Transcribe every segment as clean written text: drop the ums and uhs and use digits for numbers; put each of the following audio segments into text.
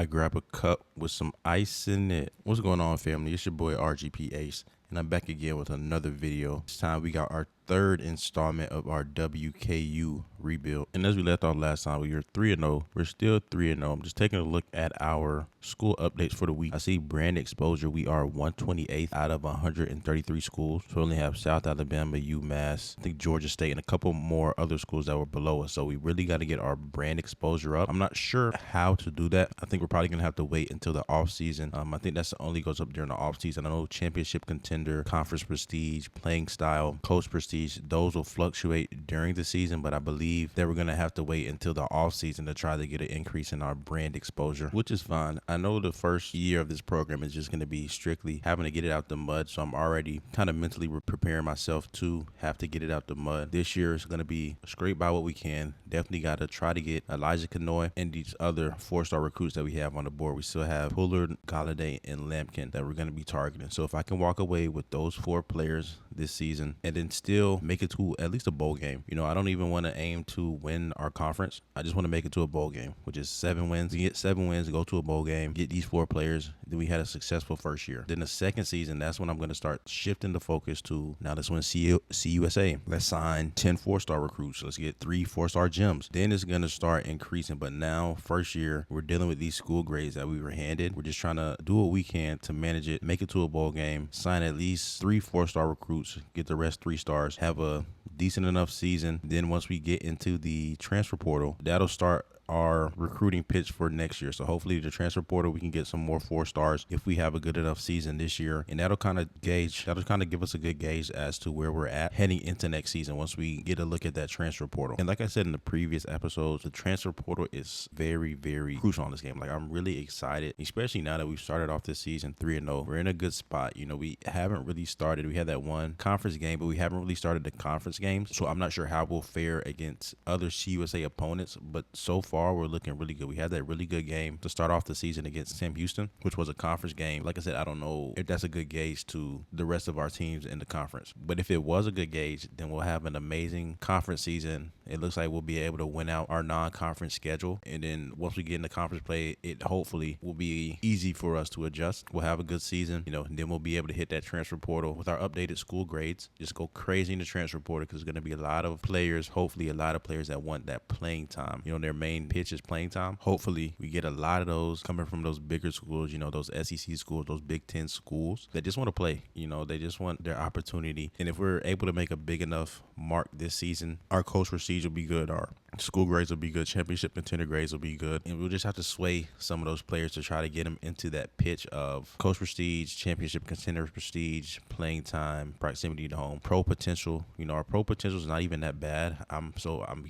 I grab a cup with some ice in it. What's going on, family? It's your boy RGP Ace, and I'm back again with another video. This time we got our third installment of our WKU Rebuild. And as we left off last time, we were 3-0. We're still 3-0. I'm just taking a look at our school updates for the week. I see brand exposure. We are 128th out of 133 schools. So we only have South Alabama, UMass, I think Georgia State, and a couple more other schools that were below us. So we really got to get our brand exposure up. I'm not sure how to do that. I think we're probably going to have to wait until the off season. I think that's only goes up during the off season. I know championship contender, conference prestige, playing style, coach prestige, those will fluctuate during the season, but I believe that we're going to have to wait until the off season to try to get an increase in our brand exposure, which is fine. I know the first year of this program is just going to be strictly having to get it out the mud, so I'm already kind of mentally preparing myself to have to get it out the mud. This year is going to be scrape by what we can. Definitely got to try to get Elijah Kanoy and these other four-star recruits that we have on the board. We still have Pullard, Galladay, and Lampkin that we're going to be targeting. So if I can walk away with those 4 players this season and then still make it to at least a bowl game. You know, I don't even want to aim to win our conference. I just want to make it to a bowl game, which is 7 wins. You get 7 wins, go to a bowl game, get these 4 players. Then we had a successful first year. Then the second season, that's when I'm going to start shifting the focus to, now let's win CUSA. Let's sign 10 4-star recruits. Let's get 3 4-star gems. Then it's going to start increasing. But now, first year, we're dealing with these school grades that we were handed. We're just trying to do what we can to manage it, make it to a bowl game, sign at least 3 4-star recruits, get the rest 3 stars, have a decent enough season. Then once we get into the transfer portal, that'll start our recruiting pitch for next year. So hopefully the transfer portal, we can get some more 4 stars if we have a good enough season this year. And that'll kind of give us a good gauge as to where we're at heading into next season once we get a look at that transfer portal. And like I said in the previous episodes, the transfer portal is very, very crucial on this game. Like, I'm really excited, especially now that we've started off this season 3-0. We're in a good spot. You know, we haven't really started. We had that one conference game, but we haven't really started the conference games. So I'm not sure how we'll fare against other CUSA opponents, but so far we're looking really good. We had that really good game to start off the season against Sam Houston, which was a conference game. Like I said, I don't know if that's a good gauge to the rest of our teams in the conference, but if it was a good gauge, then we'll have an amazing conference season. It looks like we'll be able to win out our non-conference schedule, and then once we get into conference play, it hopefully will be easy for us to adjust. We'll have a good season, you know, and then we'll be able to hit that transfer portal with our updated school grades. Just go crazy in the transfer portal, because there's going to be a lot of players, hopefully a lot of players that want that playing time. You know, their main pitch is playing time. Hopefully we get a lot of those coming from those bigger schools, you know, those SEC schools, those Big Ten schools that just want to play. You know, they just want their opportunity. And if we're able to make a big enough mark this season, our coach prestige will be good, our school grades will be good, championship contender grades will be good, and we'll just have to sway some of those players to try to get them into that pitch of coach prestige, championship contender prestige, playing time, proximity to home, pro potential. You know, our pro potential is not even that bad. I'm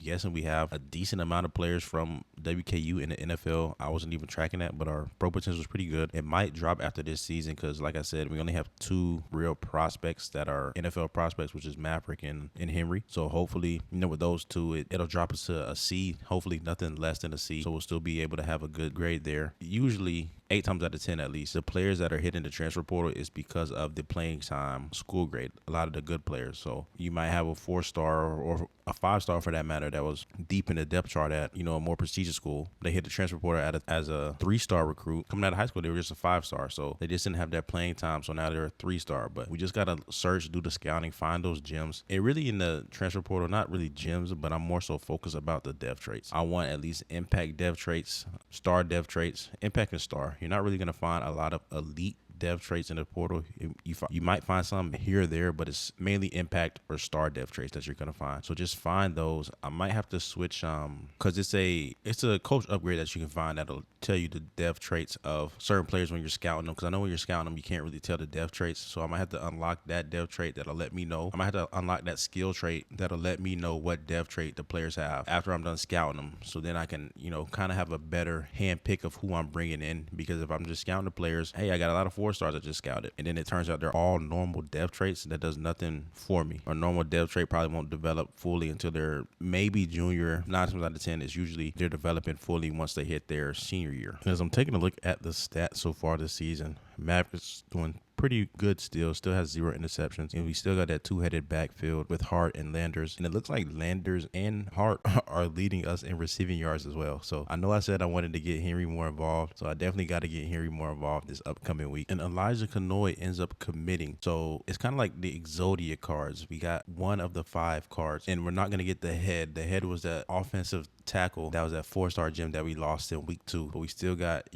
guessing we have a decent amount of players from WKU in the NFL. I wasn't even tracking that, but our pro potential is pretty good. It might drop after this season because, like I said, we only have 2 real prospects that are NFL prospects, which is Maverick and Henry. So hopefully, you know, with those 2, it'll drop us to a C. Hopefully nothing less than a C. So we'll still be able to have a good grade there. Usually 8 times out of 10 at least, the players that are hitting the transfer portal is because of the playing time school grade. A lot of the good players. So you might have a 4-star or a 5-star for that matter that was deep in the depth chart at, you know, a more prestigious school. They hit the transfer portal as a 3-star recruit. Coming out of high school, they were just a 5-star. So they just didn't have that playing time. So now they're a 3-star. But we just got to search, do the scouting, find those gems. And really in the transfer portal, not really gems, but I'm more so focused about the depth traits. I want at least impact depth traits, star depth traits, impact and star. You're not really going to find a lot of elite dev traits in the portal. You might find some here or there, but it's mainly impact or star dev traits that you're gonna find. So just find those. I might have to switch because it's a coach upgrade that you can find that'll tell you the dev traits of certain players when you're scouting them, because I know when you're scouting them you can't really tell the dev traits. So I might have to unlock that dev trait that'll let me know. I might have to unlock that skill trait that'll let me know what dev trait the players have after I'm done scouting them, so then I can, you know, kind of have a better hand pick of who I'm bringing in. Because if I'm just scouting the players, hey, I got a lot of 4-stars I just scouted, and then it turns out they're all normal dev traits, that does nothing for me. Or normal dev trait probably won't develop fully until they're maybe junior. 9 times out of 10 is usually they're developing fully once they hit their senior year. As I'm taking a look at the stats so far this season, Maverick's doing pretty good still has 0 interceptions, and we still got that two-headed backfield with Hart and Landers, and it looks like Landers and Hart are leading us in receiving yards as well. So I know I said I wanted to get Henry more involved, so I definitely got to get Henry more involved this upcoming week. And Elijah Kanoy ends up committing, so it's kind of like the Exodia cards. We got one of the 5 cards, and we're not going to get the head. The head was that offensive tackle that was at 4-star gym that we lost in week 2, but we still got,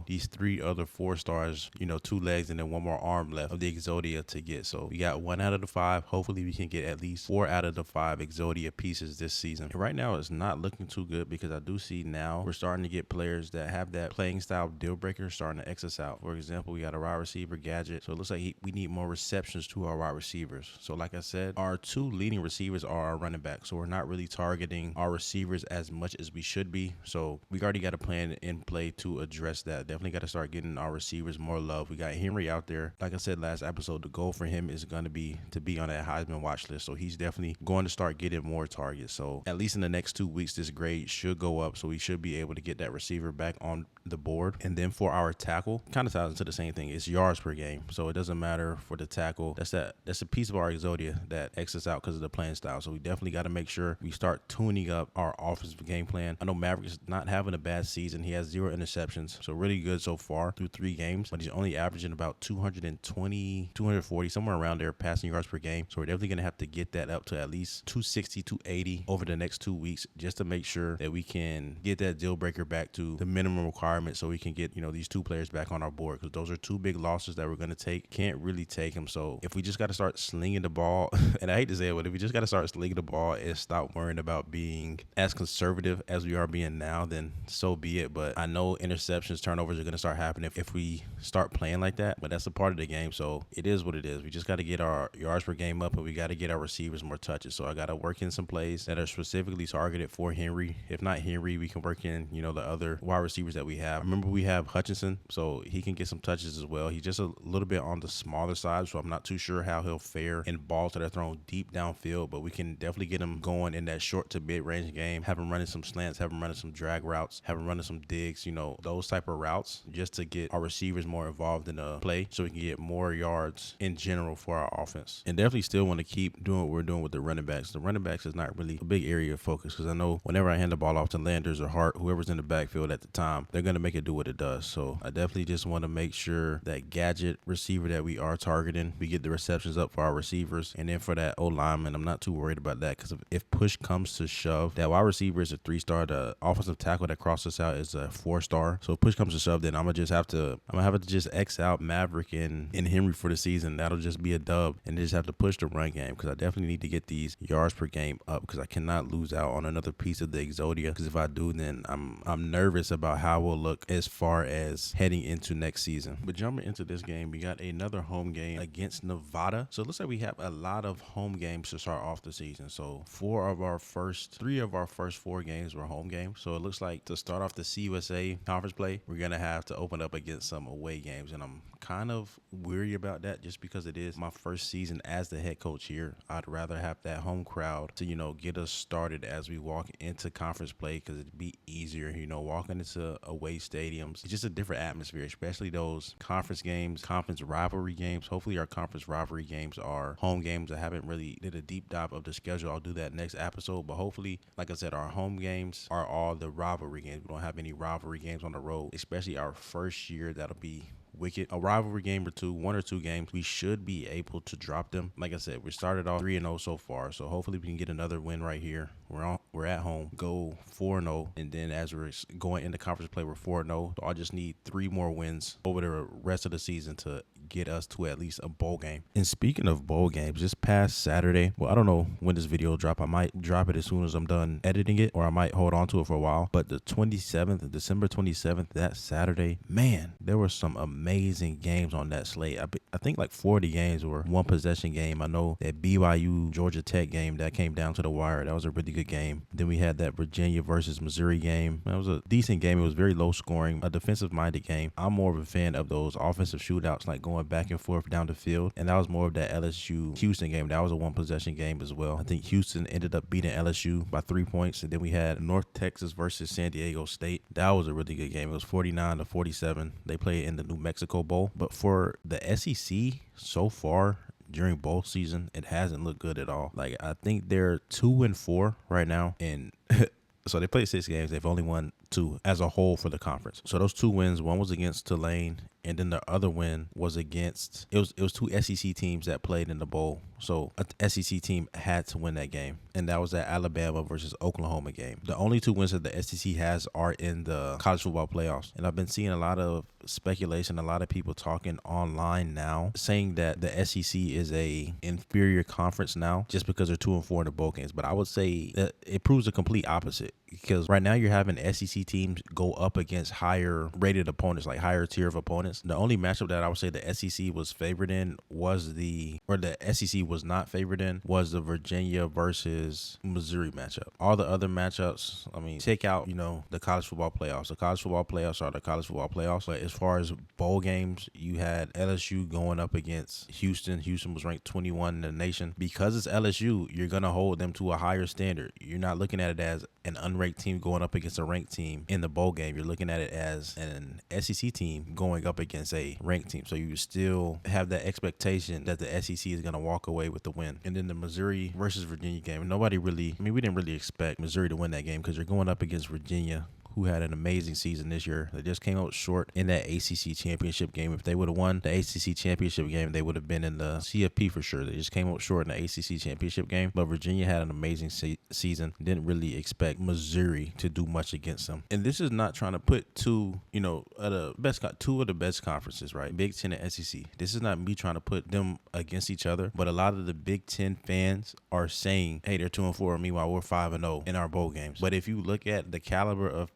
these 3 other 4 stars, 2 legs and then 1 more arm left of the Exodia to get. So we got 1 out of the 5. Hopefully we can get at least 4 out of the 5 Exodia pieces this season. And right now it's not looking too good, because I do see now we're starting to get players that have that playing style deal breaker starting to X us out. For example, we got a wide receiver Gadget, so it looks like we need more receptions to our wide receivers. So like I said, our 2 leading receivers are our running backs, so we're not really targeting our receivers as much as we should be. So we already got a plan in play to address that. Definitely got to start getting our receivers more love. We got Henry out there. Like I said last episode, the goal for him is going to be on that Heisman watch list. So he's definitely going to start getting more targets. So at least in the next 2 weeks, this grade should go up. So we should be able to get that receiver back on the board. And then for our tackle, kind of ties into the same thing. It's yards per game. So it doesn't matter for the tackle. That's a piece of our Exodia that X's out because of the playing style. So we definitely got to make sure we start tuning up our offensive game plan. I know Maverick is not having a bad season. He has 0 interceptions. So really good so far through 3 games, but he's only averaging about 220, 240, somewhere around there passing yards per game. So we're definitely going to have to get that up to at least 260, 280 over the next 2 weeks, just to make sure that we can get that deal breaker back to the minimum requirement, so we can get, these 2 players back on our board, because those are 2 big losses that we're going to take. Can't really take them. So if we just got to start slinging the ball, and I hate to say it, but if we just got to start slinging the ball and stop worrying about being as conservative as we are being now, then so be it. But I know interceptions, turnovers are going to start happening if we start playing like that, but that's a part of the game. So it is what it is. We just got to get our yards per game up, and we got to get our receivers more touches. So I got to work in some plays that are specifically targeted for Henry. If not Henry, we can work in, the other wide receivers that we have. Remember, we have Hutchinson, so he can get some touches as well. He's just a little bit on the smaller side, so I'm not too sure how he'll fare in balls that are thrown deep downfield, but we can definitely get him going in that short to mid-range game, have him running some slants, have him running some drag routes, have him running some digs, those type of routes, just to get our receivers more involved in the play, so we can get more yards in general for our offense. And definitely still want to keep doing what we're doing with the running backs. The running backs is not really a big area of focus, because I know whenever I hand the ball off to Landers or Hart, whoever's in the backfield at the time, they're going to make it do what it does. So I definitely just want to make sure that Gadget receiver that we are targeting, we get the receptions up for our receivers. And then for that O-lineman, I'm not too worried about that, because if push comes to shove, that wide receiver is a 3-star. The offensive tackle that crosses us out is a 4-star. So if push comes to shove, then I'm gonna have to just X out Maverick and Henry for the season. That'll just be a dub, and just have to push the run game, because I definitely need to get these yards per game up, because I cannot lose out on another piece of the Exodia, because if I do, then I'm nervous about how we'll look as far as heading into next season. But jumping into this game, we got another home game against Nevada. So it looks like we have a lot of home games to start off the season. So 3 of our first 4 games were home games. So it looks like to start off the CUSA conference play, we're gonna have to open up against some away games, and I'm kind of weary about that, just because it is my first season as the head coach here. I'd rather have that home crowd to, get us started as we walk into conference play, because it'd be easier, walking into away stadiums. It's just a different atmosphere, especially those conference games, conference rivalry games. Hopefully our conference rivalry games are home games. I haven't really did a deep dive of the schedule. I'll do that next episode, but hopefully, like I said, our home games are all the rivalry games. We don't have any rivalry games on the road, especially our first year. That'll be wicked. A rivalry game or 2, 1 or 2 games, we should be able to drop them. Like I said, we started off 3-0 so far, so hopefully we can get another win right here. We're at home, go 4-0, and then as we're going into conference play, we're 4-0. So I just need 3 more wins over the rest of the season to get us to at least a bowl game. And speaking of bowl games, this past Saturday, well, I don't know when this video will drop. I might drop it as soon as I'm done editing it, or I might hold on to it for a while. But the 27th, December 27th, that Saturday, man, there were some amazing games on that slate. I think like 40 games were one possession game. I know that BYU Georgia Tech game that came down to the wire. That was a really good game. Then we had that Virginia versus Missouri game. That was a decent game. It was very low scoring, a defensive minded game. I'm more of a fan of those offensive shootouts, like going going back and forth down the field. And that was more of that LSU Houston game. That was a one possession game as well. I think Houston ended up beating LSU by 3 points. And then we had North Texas versus San Diego State. That was a really good game. It was 49-47. They played in the New Mexico Bowl. But for the SEC so far, during bowl season, it hasn't looked good at all. Like, I think they're 2-4 right now, and so they played 6 games. They've only won 2 as a whole for the conference. So those 2 wins, one was against Tulane, and then the other win was against it was 2 SEC teams that played in the bowl. So a SEC team had to win that game, and that was that Alabama versus Oklahoma game. The only 2 wins that the SEC has are in the college football playoffs. And I've been seeing a lot of speculation, a lot of people talking online now, saying that the SEC is a inferior conference now just because they're 2-4 in the bowl games. But I would say that it proves the complete opposite, because right now you're having SEC teams go up against higher rated opponents, like higher tier of opponents. The only matchup that I would say the SEC was favored in was the SEC was not favored in was the Virginia versus Missouri matchup. All the other matchups, I mean, take out, the college football playoffs. The college football playoffs are the college football playoffs. But as far as bowl games, you had LSU going up against Houston. Houston was ranked 21 in the nation. Because it's LSU, you're going to hold them to a higher standard. You're not looking at it as an unranked team going up against a ranked team in the bowl game. You're looking at it as an SEC team going up against a ranked team. So you still have that expectation that the SEC is going to walk away with the win. And then the Missouri versus Virginia game, we didn't really expect Missouri to win that game because you're going up against Virginia, who had an amazing season this year. They just came out short in that ACC championship game. If they would have won the ACC championship game, they would have been in the CFP for sure. They just came out short in the ACC championship game. But Virginia had an amazing season. Didn't really expect Missouri to do much against them. And this is not trying to put two of the best conferences, right? Big Ten and SEC. This is not me trying to put them against each other. But a lot of the Big Ten fans are saying, hey, they're 2-4. Meanwhile, we're 5-0 in our bowl games. But if you look at the caliber of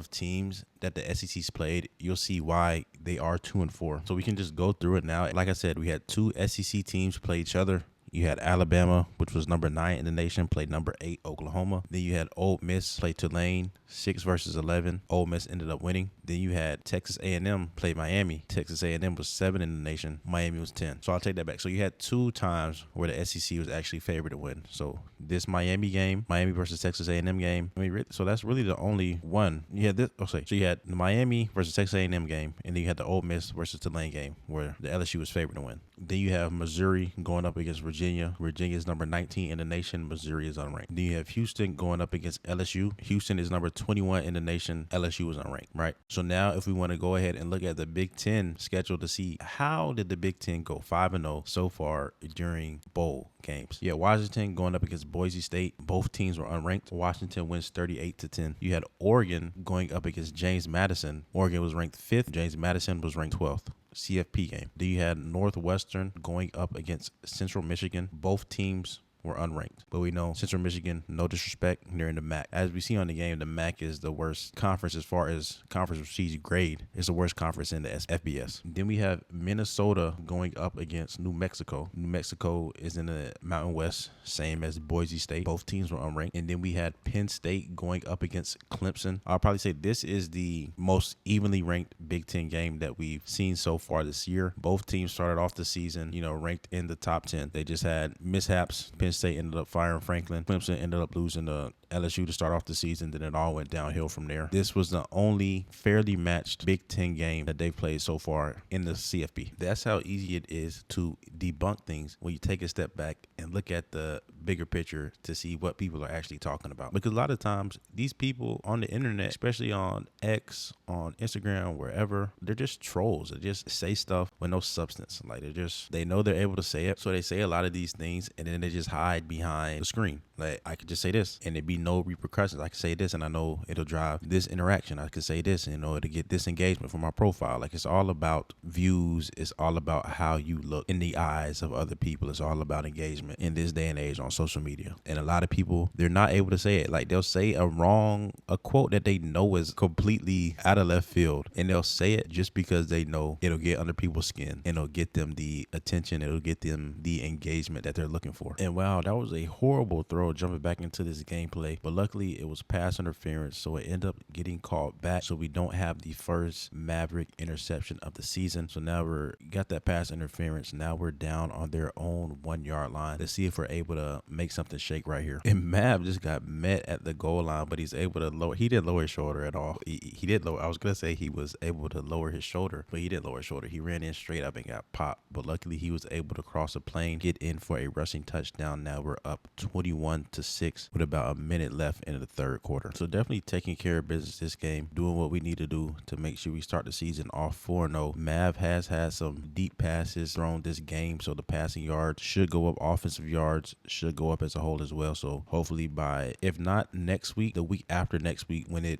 teams that the SEC's played, you'll see why they are 2-4. So we can just go through it now. Like I said, we had 2 SEC teams play each other. You had Alabama, which was number 9 in the nation, played number 8 Oklahoma. Then you had Ole Miss play Tulane, 6 versus 11. Ole Miss ended up winning. Then you had Texas A&M play Miami. Texas A&M was 7 in the nation. Miami was 10. So I'll take that back. So you had 2 times where the SEC was actually favored to win. So this Miami game, Miami versus Texas A&M game, so that's really the only one. You had this. So you had the Miami versus Texas A&M game, and then you had the Ole Miss versus Tulane game where the LSU was favored to win. Then you have Missouri going up against Virginia. Virginia is number 19 in the nation. Missouri is unranked. Then you have Houston going up against LSU. Houston is number 21 in the nation. LSU is unranked, right? So now if we want to go ahead and look at the Big Ten schedule to see how did the Big Ten go 5-0 so far during bowl games. Yeah, Washington going up against Boise State. Both teams were unranked. Washington wins 38-10. You had Oregon going up against James Madison. Oregon was ranked 5th. James Madison was ranked 12th. CFP game. Then you had Northwestern going up against Central Michigan. Both teams were unranked. But we know Central Michigan, no disrespect, they're in the MAC. As we see on the game, the MAC is the worst conference as far as conference prestige grade. It's the worst conference in the FBS. Then we have Minnesota going up against New Mexico. New Mexico is in the Mountain West, same as Boise State. Both teams were unranked. And then we had Penn State going up against Clemson. I'll probably say this is the most evenly ranked Big Ten game that we've seen so far this year. Both teams started off the season, ranked in the top 10. They just had mishaps. Penn State ended up firing Franklin. Clemson ended up losing to LSU to start off the season. Then it all went downhill from there. This was the only fairly matched Big Ten game that they've played so far in the CFP. That's how easy it is to debunk things when you take a step back and look at the bigger picture to see what people are actually talking about. Because a lot of times these people on the internet, especially on X, on Instagram, wherever, they're just trolls. They just say stuff with no substance. Like they know they're able to say it. So they say a lot of these things and then they just hide behind the screen. Like, I could just say this and it'd be no repercussions. I can say this and I know it'll drive this interaction. I can say this and it'll get this engagement from my profile. Like, it's all about views. It's all about how you look in the eyes of other people. It's all about engagement in this day and age on social media. And a lot of people, they're not able to say it. Like, they'll say a quote that they know is completely out of left field, and they'll say it just because they know it'll get under people's skin and it'll get them the attention. It'll get them the engagement that they're looking for. And wow, that was a horrible throw jumping back into this gameplay play, but luckily it was pass interference, so it ended up getting called back. So we don't have the first Maverick interception of the season. So now we're got that pass interference. Now we're down on their own 1 yard line. Let's see if we're able to make something shake right here. And Mav just got met at the goal line, but he's able to lower. He didn't lower his shoulder at all. He did lower. I was gonna say he was able to lower his shoulder, but he didn't lower his shoulder. He ran in straight up and got popped. But luckily he was able to cross a plane, get in for a rushing touchdown. Now we're up 21-6 with about a minute left in the third quarter. So definitely taking care of business this game, doing what we need to do to make sure we start the season off 4-0. Mav has had some deep passes thrown this game, so the passing yards should go up. Offensive yards should go up as a whole as well. So hopefully by, if not next week, the week after next week, when it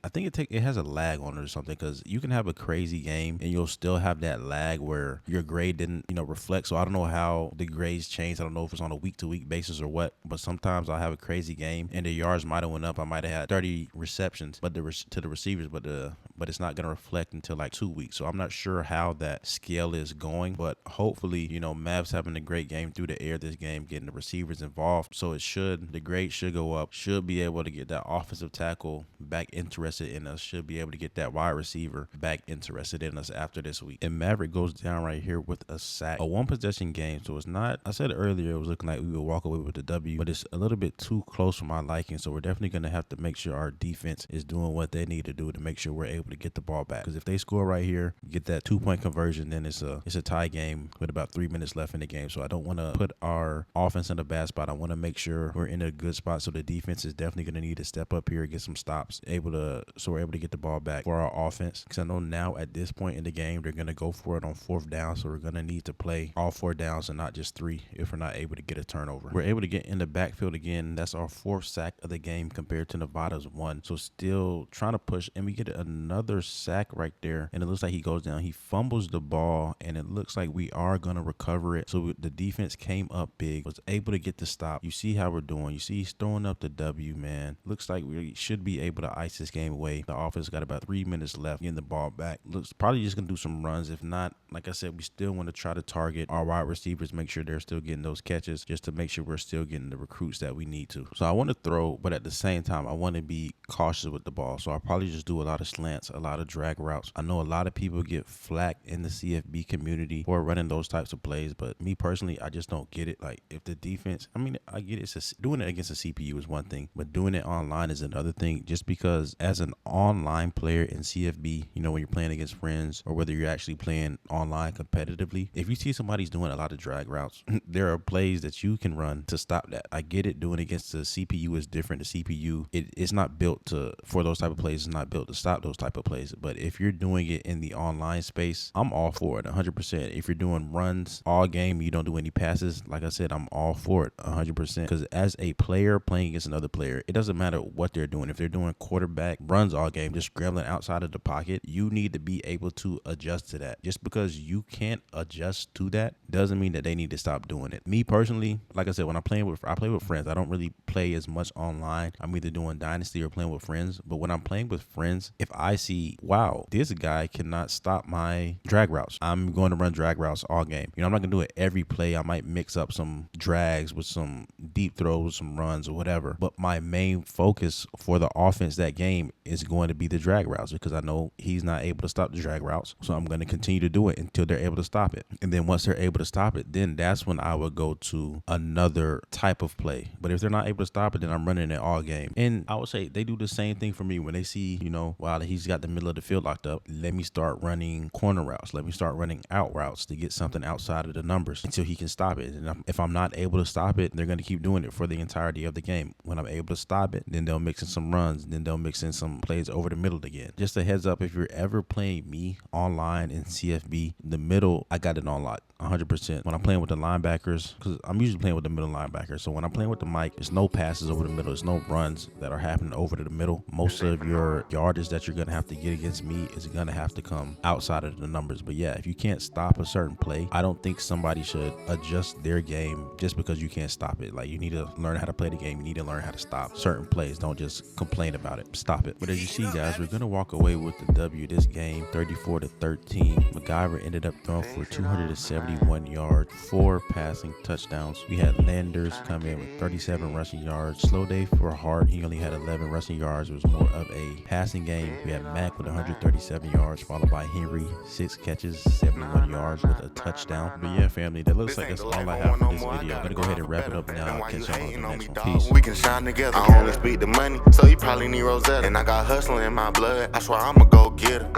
has a lag on it or something, because you can have a crazy game and you'll still have that lag where your grade didn't reflect. So I don't know how the grades change. I don't know if it's on a week-to-week basis or what, but sometimes I'll have a crazy game and the yards might have went up. I might have had 30 receptions to the receivers, but it's not going to reflect until like 2 weeks. So I'm not sure how that scale is going, but hopefully, Mavs having a great game through the air this game, getting the receivers involved. So the grade should go up, should be able to get that offensive tackle back interested in us, should be able to get that wide receiver back interested in us after this week. And Maverick goes down right here with a sack, a 1-possession game. So it's not, I said earlier, it was looking like we would walk away with the W, but it's a little bit too close for my liking. So we're definitely going to have to make sure our defense is doing what they need to do to make sure we're able to get the ball back. Because if they score right here, get that 2-point conversion, then it's a tie game with about 3 minutes left in the game. So I don't want to put our offense in a bad spot. I want to make sure we're in a good spot. So the defense is definitely going to need to step up here, get some stops, so we're able to get the ball back for our offense. Because I know now at this point in the game, they're going to go for it on 4th down. So we're going to need to play all 4 downs and not just 3 if we're not able to get a turnover. We're able to get in the backfield again. That's our 4th sack of the game compared to Nevada's 1. So still trying to push, and we get another sack right there. And it looks like he goes down. He fumbles the ball, and it looks like we are going to recover it. So the defense came up big, was able to get the stop. You see how we're doing. You see he's throwing up the W, man. Looks like we should be able to ice this game away. The offense got about 3 minutes left, getting the ball back. Looks probably just going to do some runs. If not, like I said, we still want to try to target our wide receivers, make sure they're still getting those catches, just to make sure we're still getting the recruits that we need to. So I want to throw, but at the same time, I want to be cautious with the ball. So I'll probably just do a lot of slants, a lot of drag routes. I know a lot of people get flack in the CFB community for running those types of plays, but me personally, I just don't get it. Like, if the defense, I get it. Doing it against a CPU is one thing, but doing it online is another thing. Just because as an online player in CFB, when you're playing against friends or whether you're actually playing online competitively, if you see somebody's doing a lot of drag routes, there are plays that you can run to stop that. I get it. Doing it against the CPU is different. The CPU, it's not built for those type of plays. It's not built to stop those type of plays. But if you're doing it in the online space, I'm all for it 100%. If you're doing runs all game, you don't do any passes, like I said, I'm all for it 100%. Because as a player playing against another player, it doesn't matter what they're doing. If they're doing quarterback runs all game, just scrambling outside of the pocket, you need to be able to adjust to that. Just because you can't adjust to that doesn't mean that they need to stop doing it. Me personally, like I said, when I play with friends, I don't really play as much online. I'm either doing Dynasty or playing with friends. But when I'm playing with friends, if I see, wow, this guy cannot stop my drag routes, I'm going to run drag routes all game. I'm not going to do it every play. I might mix up some drags with some deep throws, some runs or whatever. But my main focus for the offense that game is going to be the drag routes, because I know he's not able to stop the drag routes. So I'm going to continue to do it until they're able to stop it. And then once they're able to stop it, then that's when I would go to another type of play. But if they're not able to stop it, then I'm running it all game. And I would say they do the same thing for me when they see, wow, he's got the middle of the field locked up. Let me start running corner routes. Let me start running out routes to get something outside of the numbers until he can stop it. And if I'm not able to stop it, they're going to keep doing it for the entirety of the game. When I'm able to stop it, then they'll mix in some runs. Then they'll mix in some plays over the middle again. Just a heads up, if you're ever playing me online in CFB, the middle, I got it on lock 100%. When I'm playing with the linebackers, because I'm usually playing with the middle linebackers. So when I'm playing with the mic, there's no passes over the middle. There's no runs that are happening over to the middle. Most of your yardage that you're going to have have to get against me is gonna have to come outside of the numbers. But yeah, if you can't stop a certain play, I don't think somebody should adjust their game just because you can't stop it. Like, you need to learn how to play the game. You need to learn how to stop certain plays. Don't just complain about it. Stop it. But as you see, guys, we're gonna walk away with the W this game, 34-13. MacGyver ended up throwing for 271 yards, 4 passing touchdowns. We had Landers come in with 37 rushing yards. Slow day for Hart. He only had 11 rushing yards. It was more of a passing game. We had Mack with 137 yards, followed by Henry, 6 catches, 71 yards with a touchdown. But yeah, family, that looks like that's all I have for this video. I'm gonna go ahead and wrap it up now. I'll catch y'all on the next one. Peace. We can shine together. I only speak the money, so you probably need Rosetta. And I got hustling in my blood. I swear I'ma go get her.